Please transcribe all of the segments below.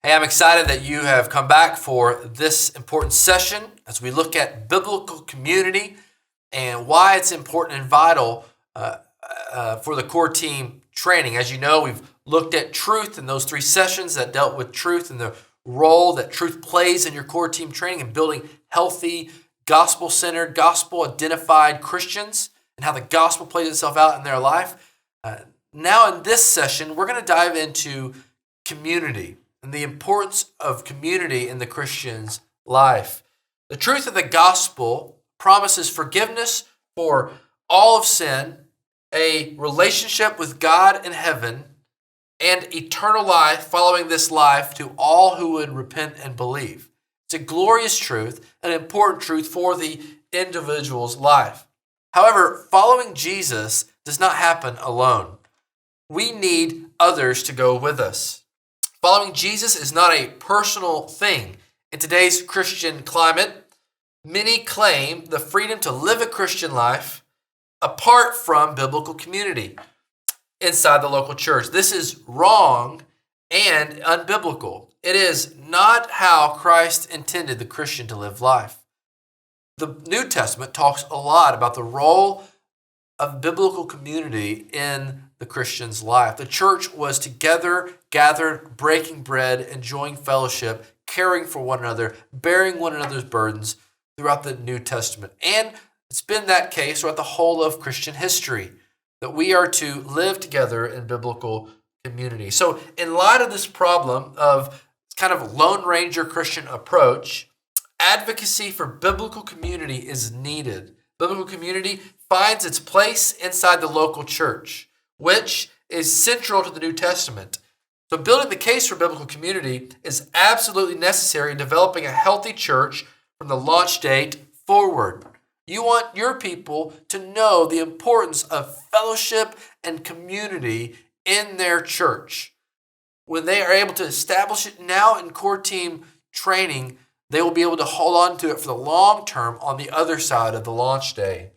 Hey, I'm excited that you have come back for this important session as we look at biblical community and why it's important and vital for the core team training. As you know, we've looked at truth in those three sessions that dealt with truth and the role that truth plays in your core team training and building healthy, gospel-centered, gospel-identified Christians and how the gospel plays itself out in their life. Now in this session, we're going to dive into community and the importance of community in the Christian's life. The truth of the gospel promises forgiveness for all of sin, a relationship with God in heaven, and eternal life following this life to all who would repent and believe. It's a glorious truth, an important truth for the individual's life. However, following Jesus does not happen alone. We need others to go with us. Following Jesus is not a personal thing. In today's Christian climate, many claim the freedom to live a Christian life apart from biblical community inside the local church. This is wrong and unbiblical. It is not how Christ intended the Christian to live life. The New Testament talks a lot about the role of biblical community in the Christian's life. The church was together, gathered, breaking bread, enjoying fellowship, caring for one another, bearing one another's burdens throughout the New Testament. And it's been that case throughout the whole of Christian history, that we are to live together in biblical community. So in light of this problem of kind of Lone Ranger Christian approach, advocacy for biblical community is needed. Biblical community finds its place inside the local church, which is central to the New Testament. So building the case for biblical community is absolutely necessary in developing a healthy church from the launch date forward. You want your people to know the importance of fellowship and community in their church. When they are able to establish it now in core team training, they will be able to hold on to it for the long term on the other side of the launch day.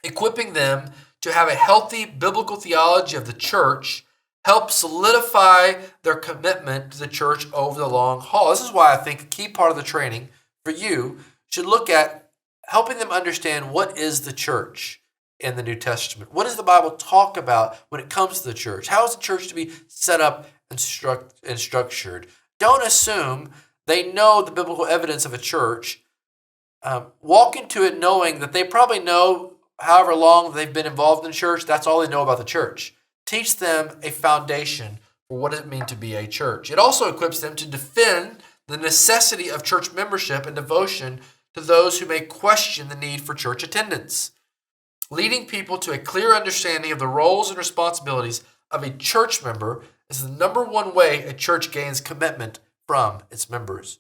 Equipping them to have a healthy biblical theology of the church helps solidify their commitment to the church over the long haul. This is why I think a key part of the training for you should look at helping them understand what is the church in the New Testament. What does the Bible talk about when it comes to the church? How is the church to be set up and structured? Don't assume they know the biblical evidence of a church. Walk into it knowing that they probably know however long they've been involved in church, that's all they know about the church. Teach them a foundation for what it means to be a church. It also equips them to defend the necessity of church membership and devotion to those who may question the need for church attendance. Leading people to a clear understanding of the roles and responsibilities of a church member is the number one way a church gains commitment from its members.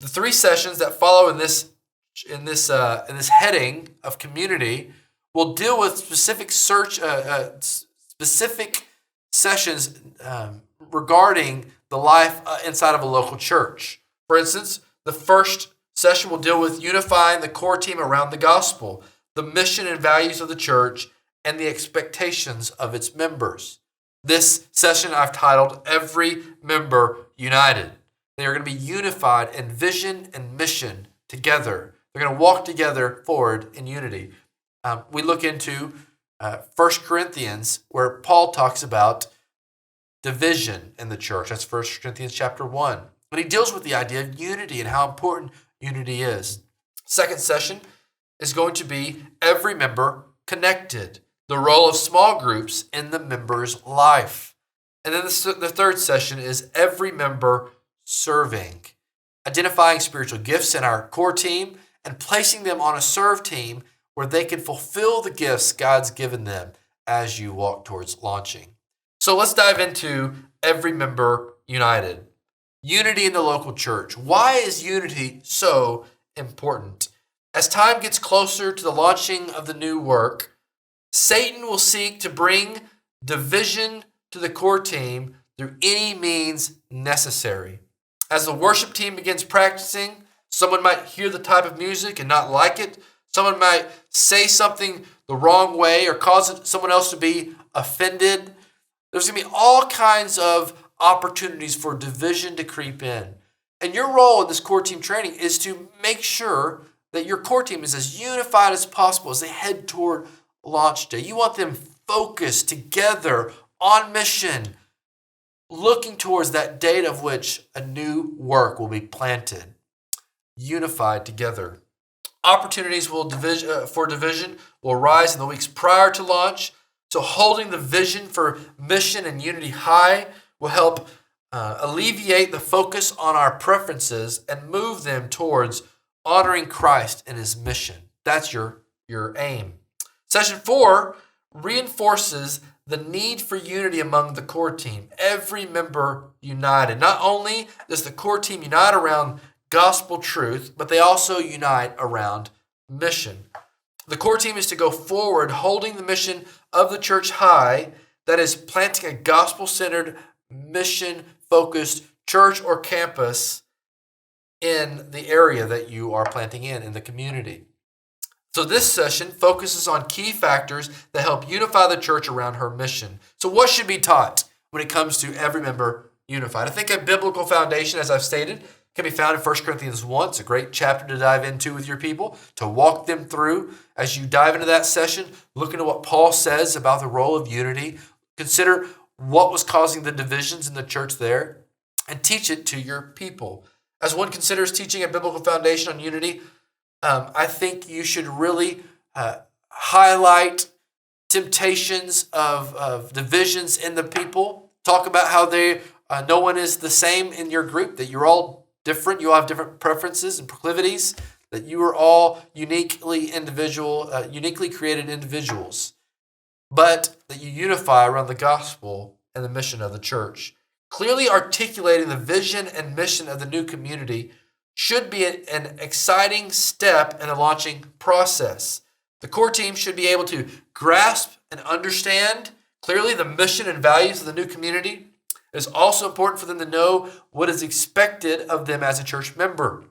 The three sessions that follow in this heading of community will deal with specific sessions regarding the life inside of a local church. For instance, the first session will deal with unifying the core team around the gospel, the mission and values of the church, and the expectations of its members. This session I've titled Every Member United. They are going to be unified in vision and mission together. They're going to walk together forward in unity. We look into 1 Corinthians, where Paul talks about division in the church. That's 1 Corinthians chapter 1. And he deals with the idea of unity and how important unity is. Second session is going to be every member connected, the role of small groups in the member's life. And then the third session is every member serving, identifying spiritual gifts in our core team and placing them on a serve team where they can fulfill the gifts God's given them as you walk towards launching. So let's dive into every member united. Unity in the local church. Why is unity so important? As time gets closer to the launching of the new work, Satan will seek to bring division to the core team through any means necessary. As the worship team begins practicing, someone might hear the type of music and not like it. Someone might say something the wrong way or cause someone else to be offended. There's going to be all kinds of opportunities for division to creep in. And your role in this core team training is to make sure that your core team is as unified as possible as they head toward launch day. You want them focused together on mission, looking towards that date of which a new work will be planted, unified together. Opportunities for division will rise in the weeks prior to launch. So holding the vision for mission and unity high will help alleviate the focus on our preferences and move them towards honoring Christ and his mission. That's your aim. Session 4 reinforces the need for unity among the core team. Every member united. Not only does the core team unite around gospel truth, but they also unite around mission. The core team is to go forward holding the mission of the church high, that is planting a gospel-centered, mission-focused church or campus in the area that you are planting in the community. So this session focuses on key factors that help unify the church around her mission. So what should be taught when it comes to every member unified? I think a biblical foundation, as I've stated, can be found in 1 Corinthians 1. It's a great chapter to dive into with your people, to walk them through. As you dive into that session, look into what Paul says about the role of unity. Consider what was causing the divisions in the church there, and teach it to your people. As one considers teaching a biblical foundation on unity, I think you should really highlight temptations of divisions in the people. Talk about how no one is the same in your group, that you're all different, you all have different preferences and proclivities, that you are all uniquely created individuals, but that you unify around the gospel and the mission of the church. Clearly articulating the vision and mission of the new community should be an exciting step in the launching process. The core team should be able to grasp and understand clearly the mission and values of the new community. It is also important for them to know what is expected of them as a church member.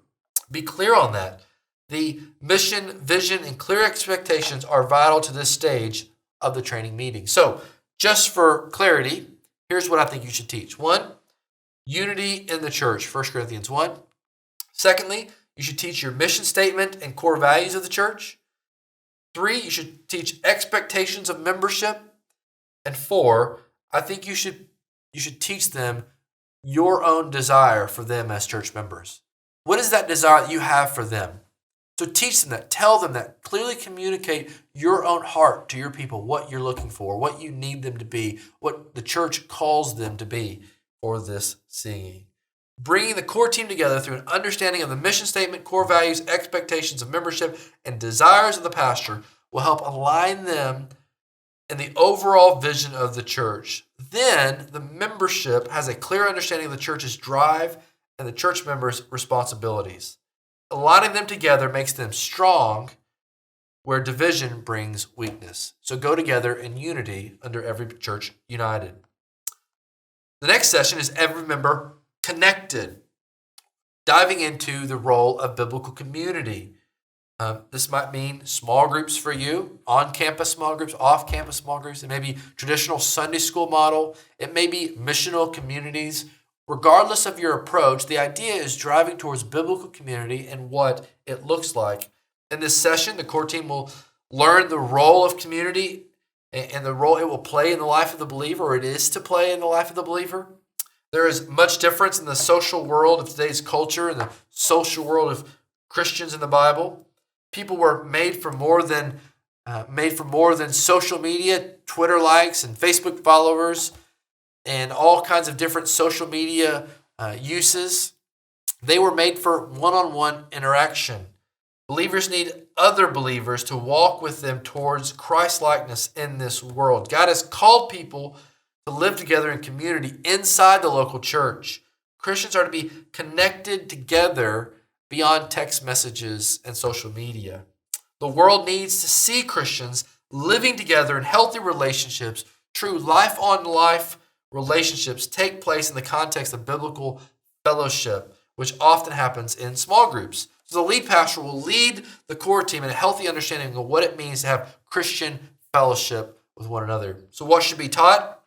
Be clear on that. The mission, vision, and clear expectations are vital to this stage of the training meeting. So, just for clarity, here's what I think you should teach. 1, unity in the church, 1 Corinthians 1. Secondly, you should teach your mission statement and core values of the church. 3, you should teach expectations of membership. And 4, I think you should teach them your own desire for them as church members. What is that desire that you have for them? So teach them that, tell them that, clearly communicate your own heart to your people, what you're looking for, what you need them to be, what the church calls them to be for this singing. Bringing the core team together through an understanding of the mission statement, core values, expectations of membership, and desires of the pastor will help align them in the overall vision of the church. Then the membership has a clear understanding of the church's drive and the church members' responsibilities. Aligning them together makes them strong where division brings weakness. So go together in unity under every church united. The next session is every member connected, diving into the role of biblical community. This might mean small groups for you, on-campus small groups, off-campus small groups. It may be traditional Sunday school model. It may be missional communities. Regardless of your approach, the idea is driving towards biblical community and what it looks like. In this session, the core team will learn the role of community and the role it will play in the life of the believer, or it is to play in the life of the believer. There is much difference in the social world of today's culture and the social world of Christians in the Bible. People were made for more than social media, Twitter likes, and Facebook followers, and all kinds of different social media uses. They were made for one-on-one interaction. Believers need other believers to walk with them towards Christ-likeness in this world. God has called people to live together in community inside the local church. Christians are to be connected together beyond text messages and social media. The world needs to see Christians living together in healthy relationships. True life-on-life relationships take place in the context of biblical fellowship, which often happens in small groups. So the lead pastor will lead the core team in a healthy understanding of what it means to have Christian fellowship with one another. So what should be taught?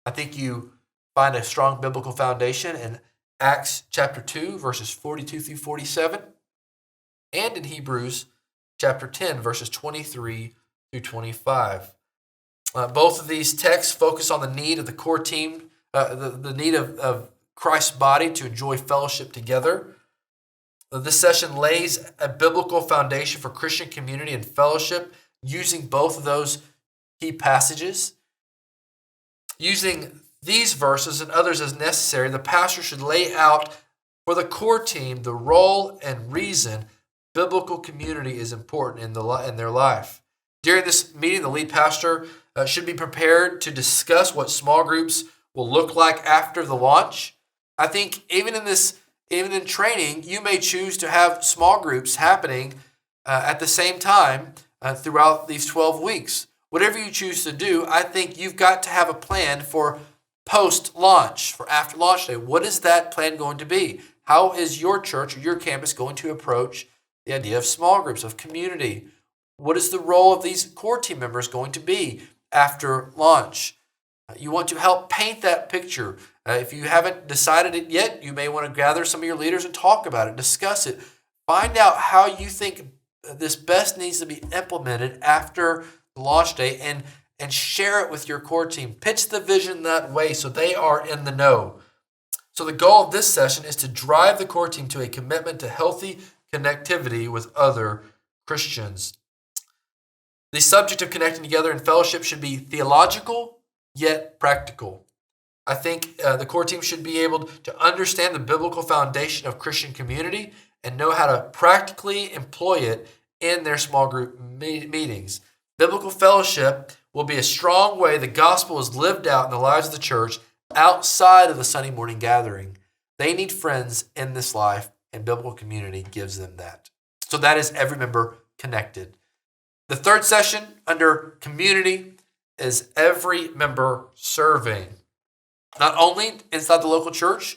I think you find a strong biblical foundation in Acts chapter 2, verses 42 through 47, and in Hebrews chapter 10, verses 23 through 25. Both of these texts focus on the need of the core team, the need of Christ's body to enjoy fellowship together. This session lays a biblical foundation for Christian community and fellowship using both of those key passages. Using these verses and others as necessary, the pastor should lay out for the core team the role and reason biblical community is important in their life. During this meeting, the lead pastor should be prepared to discuss what small groups will look like after the launch. I think even in training, you may choose to have small groups happening at the same time throughout these 12 weeks. Whatever you choose to do, I think you've got to have a plan for post-launch, for after launch day. What is that plan going to be? How is your church or your campus going to approach the idea of small groups, of community? What is the role of these core team members going to be after launch? You want to help paint that picture. If you haven't decided it yet, you may want to gather some of your leaders and talk about it, discuss it. Find out how you think this best needs to be implemented after the launch day and share it with your core team. Pitch the vision that way so they are in the know. So the goal of this session is to drive the core team to a commitment to healthy connectivity with other Christians. The subject of connecting together in fellowship should be theological, yet practical. I think the core team should be able to understand the biblical foundation of Christian community and know how to practically employ it in their small group meetings. Biblical fellowship will be a strong way the gospel is lived out in the lives of the church outside of the Sunday morning gathering. They need friends in this life, and biblical community gives them that. So that is every member connected. The third session under community is every member serving. Not only inside the local church,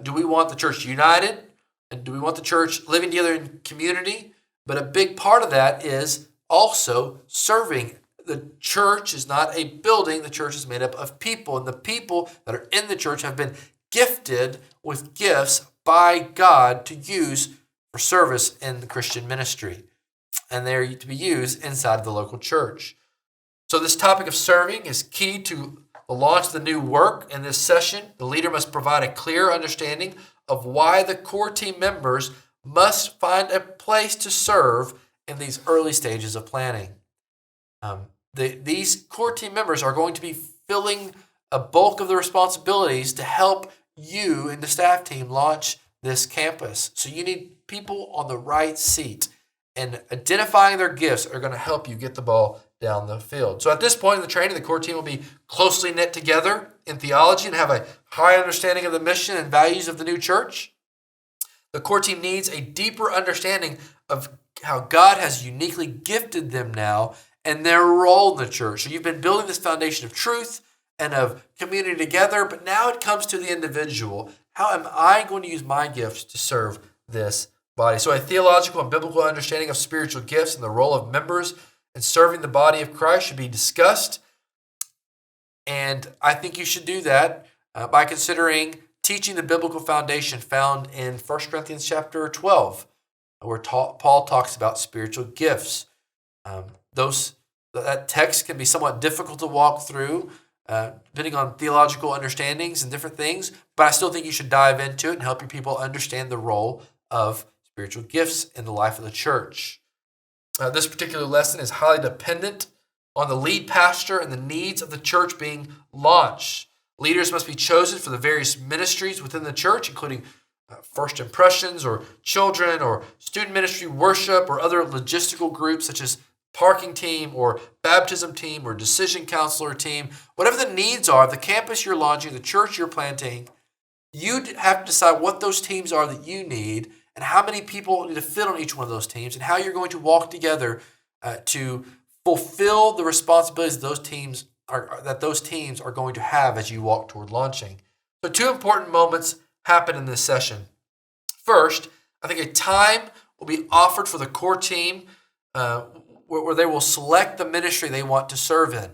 do we want the church united, and do we want the church living together in community, but a big part of that is also serving. The church is not a building. The church is made up of people, and the people that are in the church have been gifted with gifts by God to use for service in the Christian ministry, and they're to be used inside the local church. So this topic of serving is key to the launch of the new work. In this session, the leader must provide a clear understanding of why the core team members must find a place to serve in these early stages of planning. These core team members are going to be filling a bulk of the responsibilities to help you and the staff team launch this campus. So you need people on the right seat, and identifying their gifts are going to help you get the ball down the field. So at this point in the training, the core team will be closely knit together in theology and have a high understanding of the mission and values of the new church. The core team needs a deeper understanding of how God has uniquely gifted them now and their role in the church. So you've been building this foundation of truth and of community together, but now it comes to the individual. How am I going to use my gifts to serve this body? So a theological and biblical understanding of spiritual gifts and the role of members in serving the body of Christ should be discussed. And I think you should do that by considering teaching the biblical foundation found in 1 Corinthians chapter 12, where Paul talks about spiritual gifts. That text can be somewhat difficult to walk through, depending on theological understandings and different things, but I still think you should dive into it and help your people understand the role of spiritual gifts in the life of the church. This particular lesson is highly dependent on the lead pastor and the needs of the church being launched. Leaders must be chosen for the various ministries within the church, including first impressions or children or student ministry, worship, or other logistical groups such as parking team or baptism team or decision counselor team. Whatever the needs are, the campus you're launching, the church you're planting, you have to decide what those teams are that you need and how many people need to fit on each one of those teams and how you're going to walk together to fulfill the responsibilities those teams are going to have as you walk toward launching. So two important moments happen in this session. First, I think a time will be offered for the core team where they will select the ministry they want to serve in.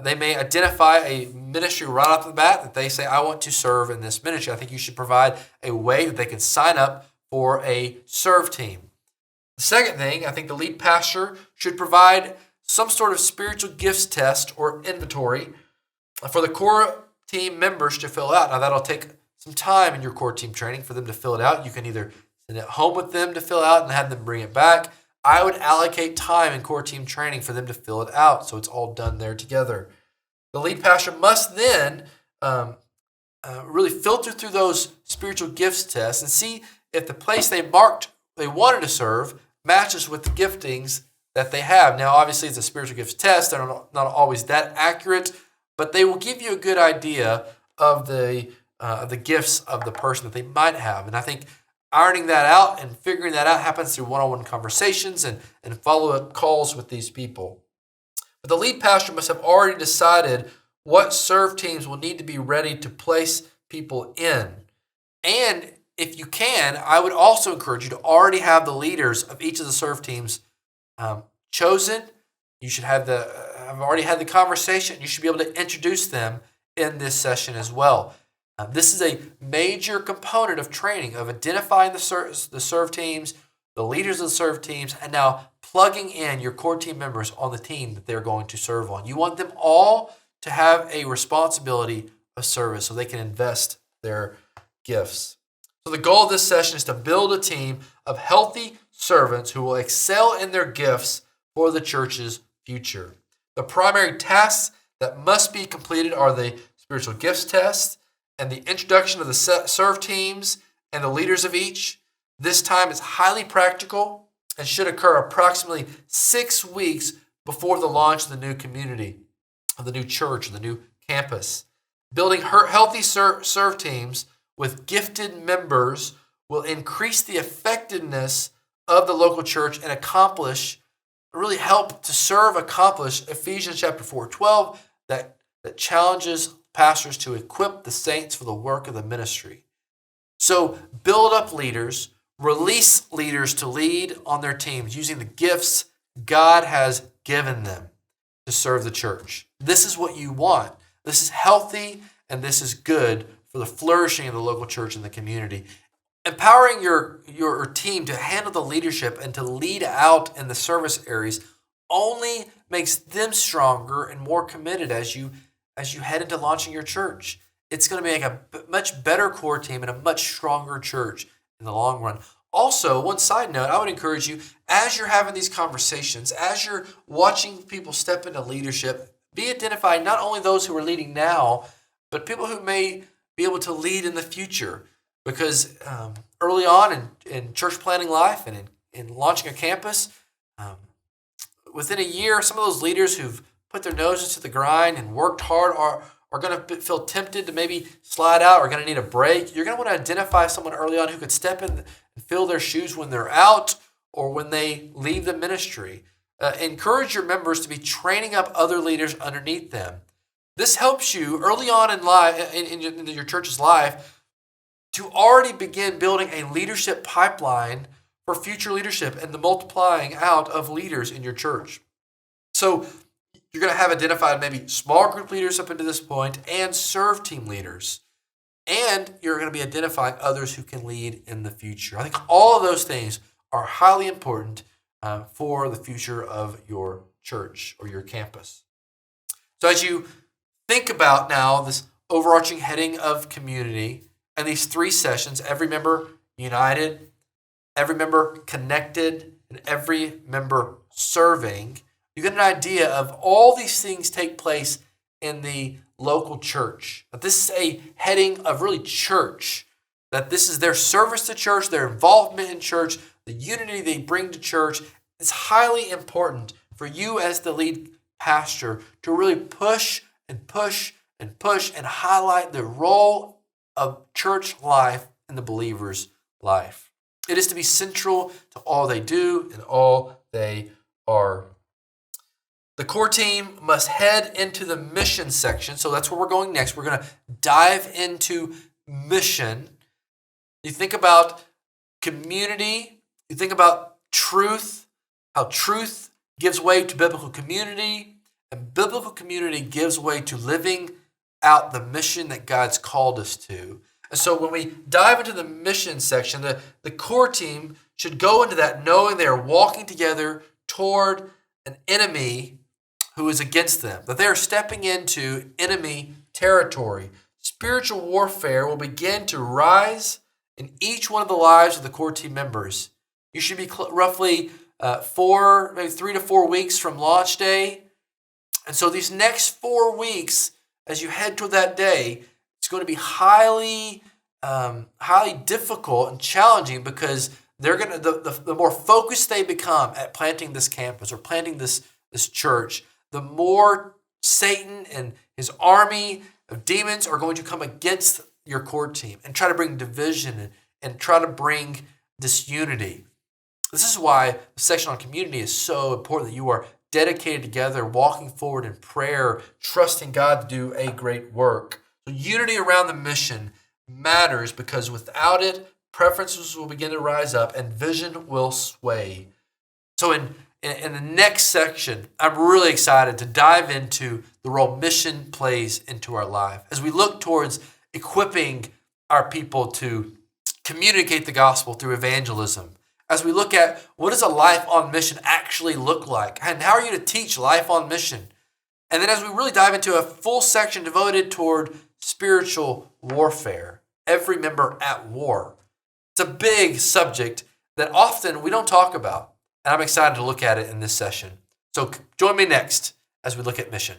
They may identify a ministry right off the bat that they say, I want to serve in this ministry. I think you should provide a way that they can sign up for a serve team. The second thing, I think the lead pastor should provide some sort of spiritual gifts test or inventory for the core team members to fill out. Now, that'll take some time in your core team training for them to fill it out. You can either send it home with them to fill out and have them bring it back. I would allocate time in core team training for them to fill it out so it's all done there together. The lead pastor must then really filter through those spiritual gifts tests and see if the place they marked they wanted to serve matches with the giftings that they have. Now, obviously, it's a spiritual gifts test. They're not always that accurate, but they will give you a good idea of the gifts of the person that they might have. And I think ironing that out and figuring that out happens through one-on-one conversations and follow-up calls with these people. But the lead pastor must have already decided what serve teams will need to be ready to place people in. And if you can, I would also encourage you to already have the leaders of each of the serve teams chosen. You should have already had the conversation. You should be able to introduce them in this session as well. This is a major component of training, of identifying the serve teams, the leaders of the serve teams, and now plugging in your core team members on the team that they're going to serve on. You want them all to have a responsibility of service so they can invest their gifts. So the goal of this session is to build a team of healthy servants who will excel in their gifts for the church's future. The primary tasks that must be completed are the spiritual gifts test and the introduction of the serve teams and the leaders of each. This time is highly practical and should occur approximately 6 weeks before the launch of the new community, of the new church, or the new campus. Building healthy serve teams with gifted members will increase the effectiveness of the local church and really help to accomplish Ephesians chapter 4:12 that challenges pastors to equip the saints for the work of the ministry. So build up leaders, release leaders to lead on their teams using the gifts God has given them to serve the church. This is what you want. This is healthy and this is good for the flourishing of the local church and the community. Empowering your team to handle the leadership and to lead out in the service areas only makes them stronger and more committed as you head into launching your church. It's going to make a much better core team and a much stronger church in the long run. Also, one side note, I would encourage you, as you're having these conversations, as you're watching people step into leadership, be identifying not only those who are leading now, but people who may be able to lead in the future. Because early on in church planning life and in launching a campus, within a year, some of those leaders who've put their noses to the grind and worked hard are going to feel tempted to maybe slide out or going to need a break. You're going to want to identify someone early on who could step in and fill their shoes when they're out or when they leave the ministry. Encourage your members to be training up other leaders underneath them. This helps you early on in life, in your church's life, to already begin building a leadership pipeline for future leadership and the multiplying out of leaders in your church. So you're going to have identified maybe small group leaders up until this point and serve team leaders. And you're going to be identifying others who can lead in the future. I think all of those things are highly important for the future of your church or your campus. So as you think about now this overarching heading of community and these 3 sessions, every member united, every member connected, and every member serving, you get an idea of all these things take place in the local church. That this is a heading of really church. That this is their service to church, their involvement in church, the unity they bring to church. It's highly important for you as the lead pastor to really push and push and push and highlight the role of church life in the believer's life. It is to be central to all they do and all they are. The core team must head into the mission section. So that's where we're going next. We're going to dive into mission. You think about community. You think about truth, how truth gives way to biblical community. And biblical community gives way to living out the mission that God's called us to. And so when we dive into the mission section, the core team should go into that knowing they are walking together toward an enemy who is against them, that they are stepping into enemy territory. Spiritual warfare will begin to rise in each one of the lives of the core team members. You should be roughly maybe 3 to 4 weeks from launch day. And so these next 4 weeks, as you head toward that day, it's going to be highly difficult and challenging because they're going to the more focused they become at planting this campus or planting this church, the more Satan and his army of demons are going to come against your core team and try to bring division and try to bring disunity. This is why the section on community is so important, that you are dedicated together, walking forward in prayer, trusting God to do a great work. So unity around the mission matters because without it, preferences will begin to rise up and vision will sway. So in the next section, I'm really excited to dive into the role mission plays into our life as we look towards equipping our people to communicate the gospel through evangelism. As we look at what does a life on mission actually look like, and how are you to teach life on mission? And then as we really dive into a full section devoted toward spiritual warfare, every member at war. It's a big subject that often we don't talk about, and I'm excited to look at it in this session. So join me next as we look at mission.